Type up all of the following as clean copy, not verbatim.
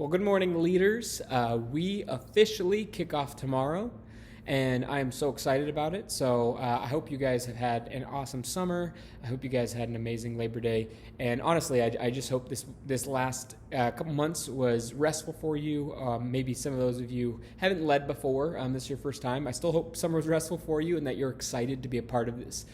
Well, good morning, leaders. We officially kick off tomorrow, and I am so excited about it. So I hope you guys have had an awesome summer. I hope you guys had an amazing Labor Day. And honestly, I just hope this last couple months was restful for you. Maybe some of those of you haven't led before. This is your first time. I still hope summer was restful for you and that you're excited to be a part of this.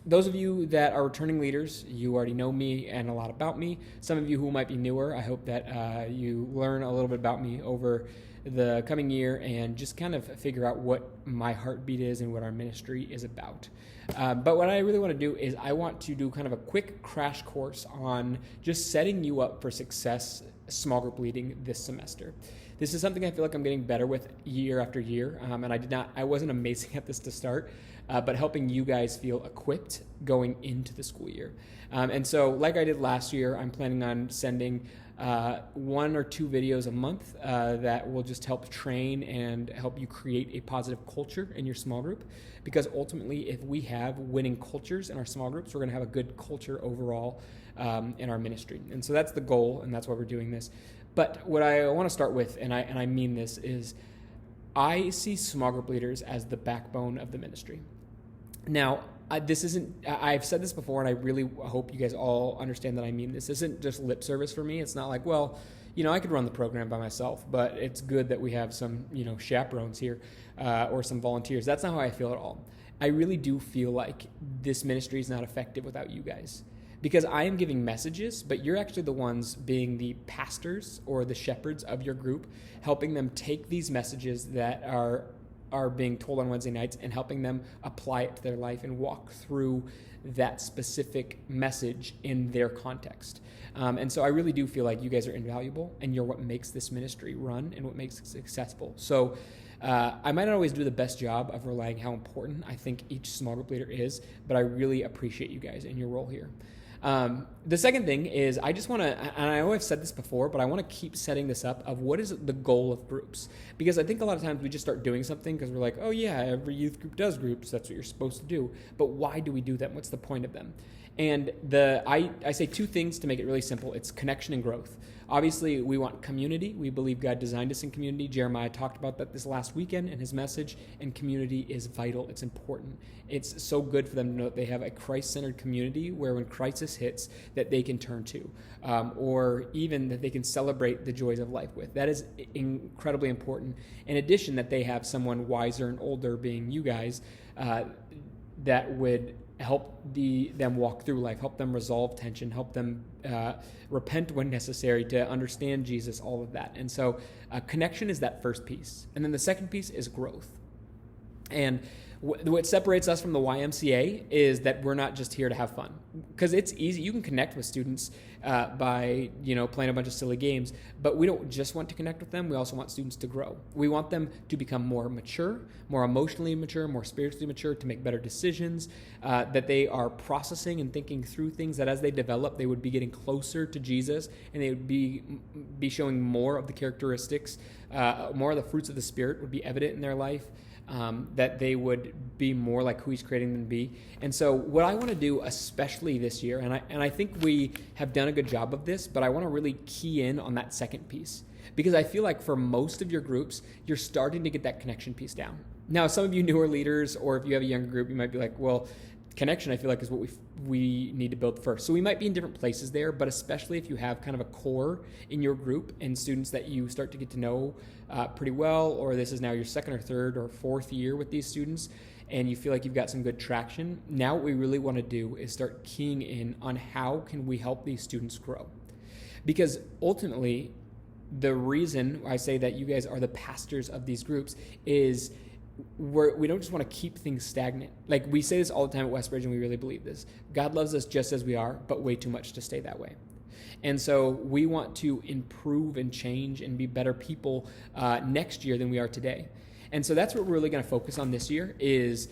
Those of you that are returning leaders, you already know me and a lot about me. Some of you who might be newer, I hope that you learn a little bit about me over the coming year and just kind of figure out what my heartbeat is and what our ministry is about. But what I really want to do is I want to do kind of a quick crash course on just setting you up for success small group leading this semester. This is something I feel like I'm getting better with year after year, and I wasn't amazing at this to start, but helping you guys feel equipped going into the school year. And so, like I did last year, I'm planning on sending 1 or 2 videos a month that will just help train and help you create a positive culture in your small group. Because ultimately, if we have winning cultures in our small groups, we're going to have a good culture overall in our ministry. And so that's the goal, and that's why we're doing this. But what I want to start with, and I mean this, is I see small group leaders as the backbone of the ministry. Now, I've said this before, and I really hope you guys all understand that I mean this. This isn't just lip service for me. It's not like, well, I could run the program by myself, but it's good that we have some, chaperones here or some volunteers. That's not how I feel at all. I really do feel like this ministry is not effective without you guys. Because I am giving messages, but you're actually the ones being the pastors or the shepherds of your group, helping them take these messages that are being told on Wednesday nights and helping them apply it to their life and walk through that specific message in their context. And so I really do feel like you guys are invaluable, and you're what makes this ministry run and what makes it successful. So I might not always do the best job of relaying how important I think each small group leader is, but I really appreciate you guys and your role here. The second thing is I just want to, and I know I've said this before, but I want to keep setting this up of what is the goal of groups. Because I think a lot of times we just start doing something because we're like, oh yeah, every youth group does groups. That's what you're supposed to do. But why do we do them? What's the point of them? And I say 2 things to make it really simple. It's connection and growth. Obviously, we want community. We believe God designed us in community. Jeremiah talked about that this last weekend in his message, and community is vital. It's important. It's so good for them to know that they have a Christ-centered community where when crisis hits, that they can turn to, or even that they can celebrate the joys of life with. That is incredibly important. In addition, that they have someone wiser and older, being you guys, that would help them walk through life, help them resolve tension, help them repent when necessary, to understand Jesus, all of that. And so connection is that first piece. And then the second piece is growth. And what separates us from the YMCA is that we're not just here to have fun. Because it's easy. You can connect with students by playing a bunch of silly games, but we don't just want to connect with them. We also want students to grow. We want them to become more mature, more emotionally mature, more spiritually mature, to make better decisions, that they are processing and thinking through things, that as they develop, they would be getting closer to Jesus, and they would be showing more of the characteristics, more of the fruits of the Spirit would be evident in their life. That they would be more like who he's creating them to be. And so what I want to do, especially this year, and I think we have done a good job of this, but I want to really key in on that second piece. Because I feel like for most of your groups, you're starting to get that connection piece down. Now, some of you newer leaders, or if you have a younger group, you might be like, well, connection, I feel like, is what we need to build first. So we might be in different places there, but especially if you have kind of a core in your group and students that you start to get to know pretty well, or this is now your 2nd or 3rd or 4th year with these students, and you feel like you've got some good traction, now what we really want to do is start keying in on how can we help these students grow. Because ultimately, the reason I say that you guys are the pastors of these groups is we don't just want to keep things stagnant. Like, we say this all the time at Westbridge, and we really believe this. God loves us just as we are, but way too much to stay that way. And so we want to improve and change and be better people next year than we are today. And so that's what we're really going to focus on this year, is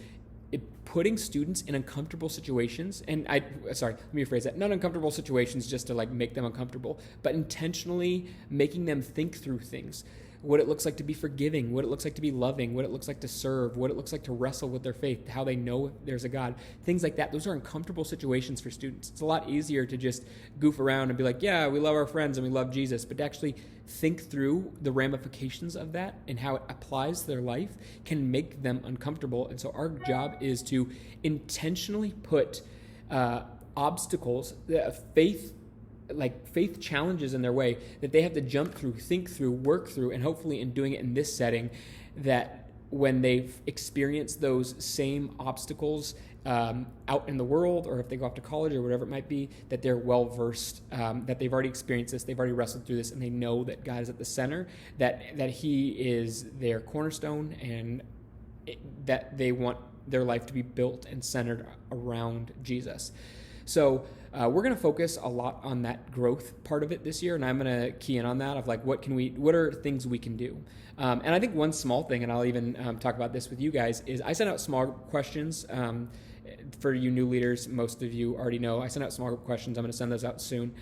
putting students in uncomfortable situations. And let me rephrase that. Not uncomfortable situations just to make them uncomfortable, but intentionally making them think through things. what it looks like to be forgiving, what it looks like to be loving, what it looks like to serve, what it looks like to wrestle with their faith, how they know there's a God, things like that. Those are uncomfortable situations for students. It's a lot easier to just goof around and be like, yeah, we love our friends and we love Jesus, but to actually think through the ramifications of that and how it applies to their life can make them uncomfortable. And so our job is to intentionally put obstacles, faith challenges in their way that they have to jump through, think through, work through, and hopefully in doing it in this setting, that when they've experienced those same obstacles out in the world, or if they go off to college or whatever it might be, that they're well versed, that they've already experienced this, they've already wrestled through this, and they know that God is at the center, that He is their cornerstone, and that they want their life to be built and centered around Jesus. So we're going to focus a lot on that growth part of it this year, and I'm going to key in on that of like what are things we can do. And I think one small thing, and I'll even talk about this with you guys, is I sent out small group questions for you new leaders. Most of you already know I sent out small group questions. I'm going to send those out soon.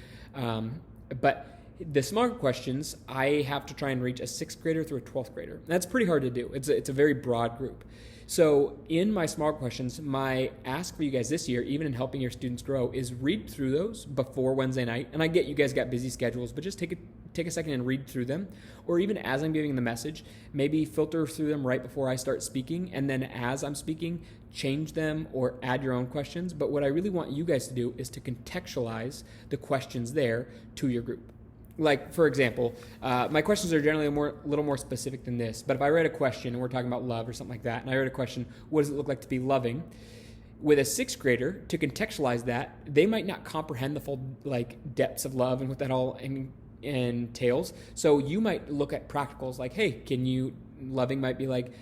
But the small group questions, I have to try and reach a 6th grader through a 12th grader. That's pretty hard to do. It's a very broad group. So in my small questions, my ask for you guys this year, even in helping your students grow, is read through those before Wednesday night. And I get you guys got busy schedules, but just take a second and read through them. Or even as I'm giving the message, maybe filter through them right before I start speaking. And then as I'm speaking, change them or add your own questions. But what I really want you guys to do is to contextualize the questions there to your group. Like, for example, my questions are generally a little more specific than this. But if I read a question, and we're talking about love or something like that, and I read a question, what does it look like to be loving? With a 6th grader, to contextualize that, they might not comprehend the full depths of love and what that all entails. So you might look at practicals like, hey, loving might be like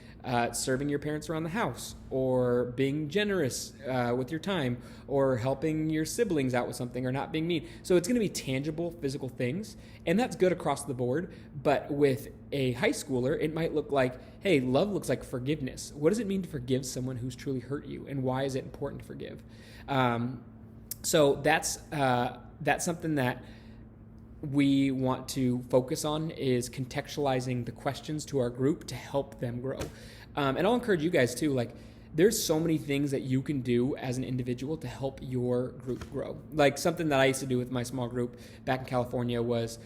serving your parents around the house, or being generous with your time, or helping your siblings out with something, or not being mean. So it's going to be tangible, physical things, and that's good across the board. But with a high schooler, it might look like, hey, love looks like forgiveness. What does it mean to forgive someone who's truly hurt you, and why is it important to forgive? So that's something that we want to focus on, is contextualizing the questions to our group to help them grow. And I'll encourage you guys too, there's so many things that you can do as an individual to help your group grow. Like something that I used to do with my small group back in California was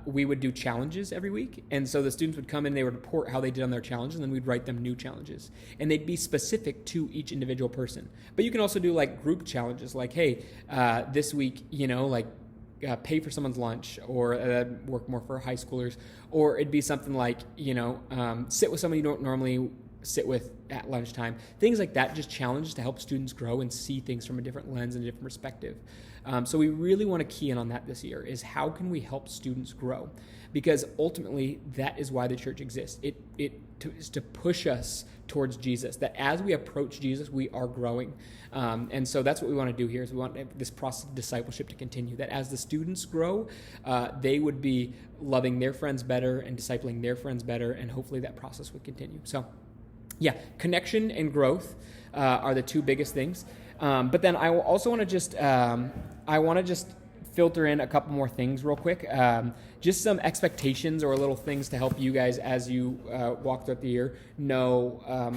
we would do challenges every week. And so the students would come in, they would report how they did on their challenges, and then we'd write them new challenges. And they'd be specific to each individual person. But you can also do group challenges, like, hey, this week, pay for someone's lunch, or that'd work more for high schoolers. Or it'd be something like, sit with someone you don't normally sit with at lunchtime. Things like that, just challenges to help students grow and see things from a different lens and a different perspective. So we really want to key in on that this year, is how can we help students grow? Because ultimately, that is why the church exists. It is to push us towards Jesus, that as we approach Jesus, we are growing. And so that's what we want to do here, is we want this process of discipleship to continue, that as the students grow, they would be loving their friends better and discipling their friends better, and hopefully that process would continue. So yeah, connection and growth are the two biggest things. But then I also want to just filter in a couple more things real quick. Just some expectations or little things to help you guys as you walk throughout the year know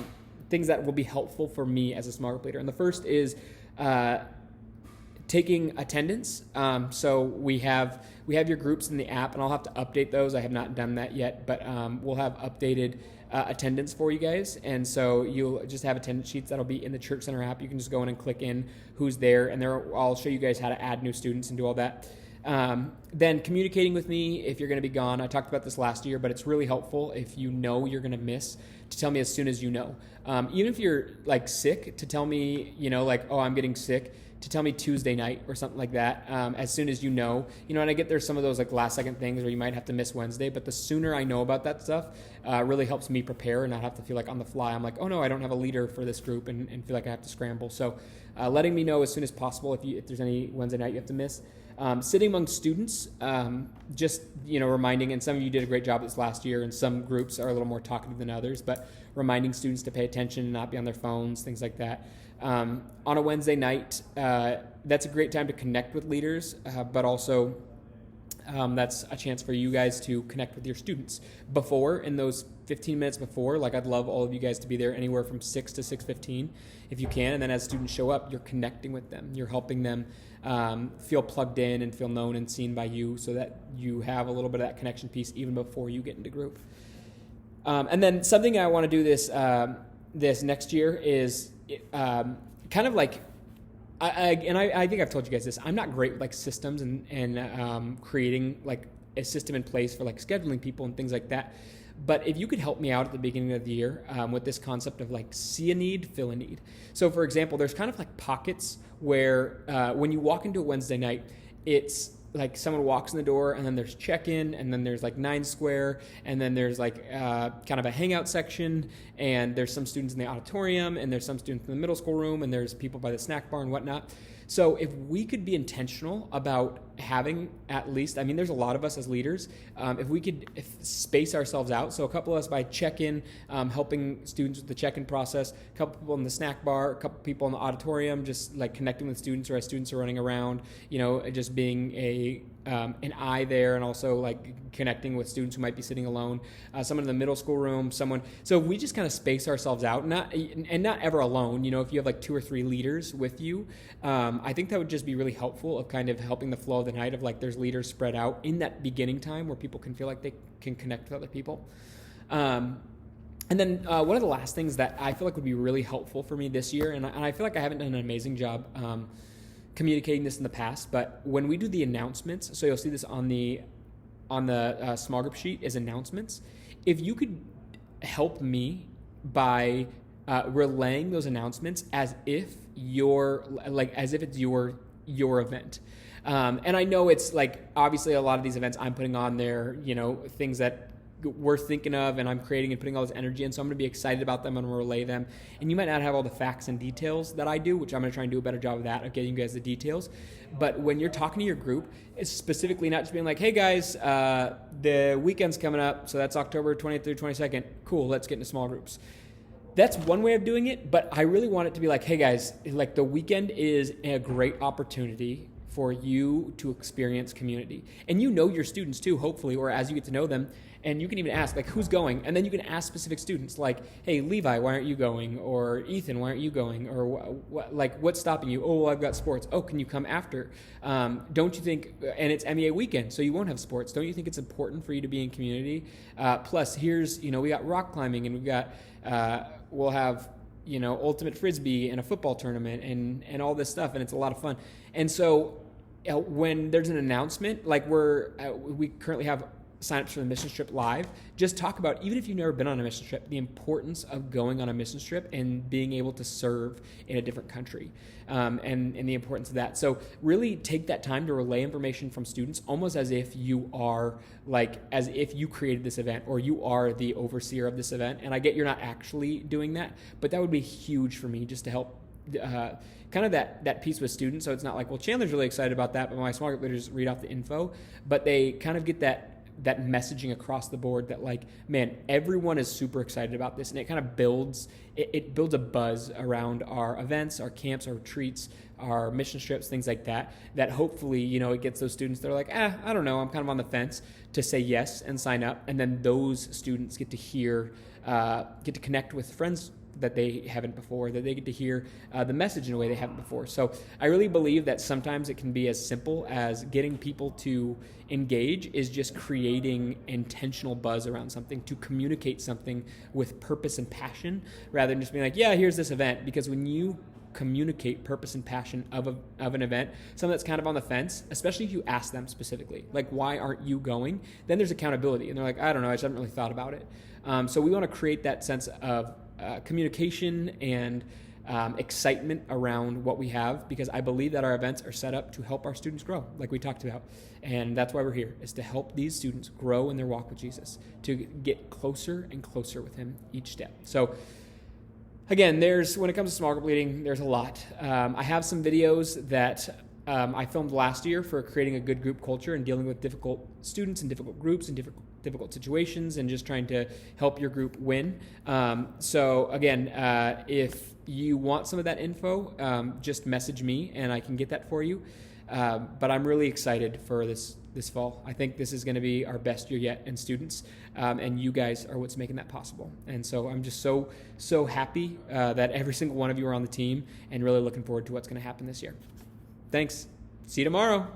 things that will be helpful for me as a small group leader. And the first is taking attendance. So we have your groups in the app, and I'll have to update those. I have not done that yet, but we'll have updated attendance for you guys. And so you'll just have attendance sheets that'll be in the Church Center app. You can just go in and click in who's there, and I'll show you guys how to add new students and do all that. Then communicating with me if you're going to be gone. I talked about this last year, but it's really helpful if you know you're going to miss, to tell me as soon as you know. Even if you're sick, to tell me, oh, I'm getting sick, to tell me Tuesday night or something like that, as soon as you know. And I get there's some of those last second things where you might have to miss Wednesday, but the sooner I know about that stuff, really helps me prepare and not have to feel like on the fly I'm like, oh no, I don't have a leader for this group, and feel like I have to scramble. So letting me know as soon as possible if there's any Wednesday night you have to miss. Sitting among students, just reminding, and some of you did a great job this last year, and some groups are a little more talkative than others, but reminding students to pay attention and not be on their phones, things like that. On a Wednesday night, that's a great time to connect with leaders, but also That's a chance for you guys to connect with your students before, in those 15 minutes before. Like, I'd love all of you guys to be there anywhere from 6 to 6:15 if you can. And then as students show up, you're connecting with them. You're helping them feel plugged in and feel known and seen by you, so that you have a little bit of that connection piece even before you get into group. And then something I want to do this next year is kind of like, I think I've told you guys this. I'm not great with like systems and creating like a system in place for like scheduling people and things like that. But if you could help me out at the beginning of the year with this concept of like see a need, fill a need. So for example, there's kind of like pockets where when you walk into a Wednesday night, it's like someone walks in the door and then there's check-in and then there's like 9 Square and then there's like kind of a hangout section and there's some students in the auditorium and there's some students in the middle school room and there's people by the snack bar and whatnot. So if we could be intentional about having at least, I mean, there's a lot of us as leaders, if we could space ourselves out, so a couple of us by check-in, helping students with the check-in process, a couple people in the snack bar, a couple people in the auditorium, just like connecting with students or as students are running around, just being an eye there and also like connecting with students who might be sitting alone, someone in the middle school room, so if we just kind of space ourselves out, not ever alone, if you have like 2 or 3 leaders with you, I think that would just be really helpful of kind of helping the flow of the night of like there's leaders spread out in that beginning time where people can feel like they can connect with other people. And then one of the last things that I feel like would be really helpful for me this year, and I feel like I haven't done an amazing job communicating this in the past, but when we do the announcements, so you'll see this on the small group sheet is announcements. If you could help me by relaying those announcements as if it's your event. And I know it's like, obviously a lot of these events I'm putting on there, things that we're thinking of and I'm creating and putting all this energy in. So I'm going to be excited about them. I'm going to relay them. And you might not have all the facts and details that I do, which I'm going to try and do a better job of that, of getting you guys the details. But when you're talking to your group, it's specifically not just being like, hey guys, the weekend's coming up. So that's October 20th through 22nd. Cool. Let's get into small groups. That's one way of doing it, but I really want it to be like, hey guys, like the weekend is a great opportunity for you to experience community. And your students too, hopefully, or as you get to know them, and you can even ask, like, who's going? And then you can ask specific students, like, hey, Levi, why aren't you going? Or Ethan, why aren't you going? Or what's stopping you? Oh, well, I've got sports. Oh, can you come after? Don't you think, and it's MEA weekend, so you won't have sports. Don't you think it's important for you to be in community? Plus, here's, we got rock climbing, and we've got, we'll have, ultimate frisbee and a football tournament and all this stuff, and it's a lot of fun. And so when there's an announcement, like we currently have signups for the mission trip live, just talk about, even if you've never been on a mission trip, the importance of going on a mission trip and being able to serve in a different country, and the importance of that. So really take that time to relay information from students, almost as if you are as if you created this event or you are the overseer of this event. And I get you're not actually doing that, but that would be huge for me, just to help kind of that piece with students. So it's not like, well, Chandler's really excited about that, but my small group leaders read off the info, but they kind of get that messaging across the board that, like, man, everyone is super excited about this, and it kind of builds a buzz around our events, our camps, our retreats, our mission trips, things like that hopefully, it gets those students that are like, I don't know, I'm kind of on the fence, to say yes and sign up. And then those students get to connect with friends that they haven't before, that they get to hear the message in a way they haven't before. So I really believe that sometimes it can be as simple as getting people to engage is just creating intentional buzz around something, to communicate something with purpose and passion, rather than just being like, yeah, here's this event. Because when you communicate purpose and passion of an event, someone that's kind of on the fence, especially if you ask them specifically, like, why aren't you going? Then there's accountability, and they're like, I don't know, I just haven't really thought about it. So we want to create that sense of communication and excitement around what we have, because I believe that our events are set up to help our students grow, like we talked about. And that's why we're here, is to help these students grow in their walk with Jesus, to get closer and closer with him each step. So again, when it comes to small group leading, there's a lot. I have some videos that I filmed last year for creating a good group culture and dealing with difficult students and difficult groups and difficult situations, and just trying to help your group win. So again, if you want some of that info, just message me and I can get that for you. But I'm really excited for this fall. I think this is going to be our best year yet in students, and you guys are what's making that possible. And so I'm just so happy that every single one of you are on the team, and really looking forward to what's going to happen this year. Thanks. See you tomorrow.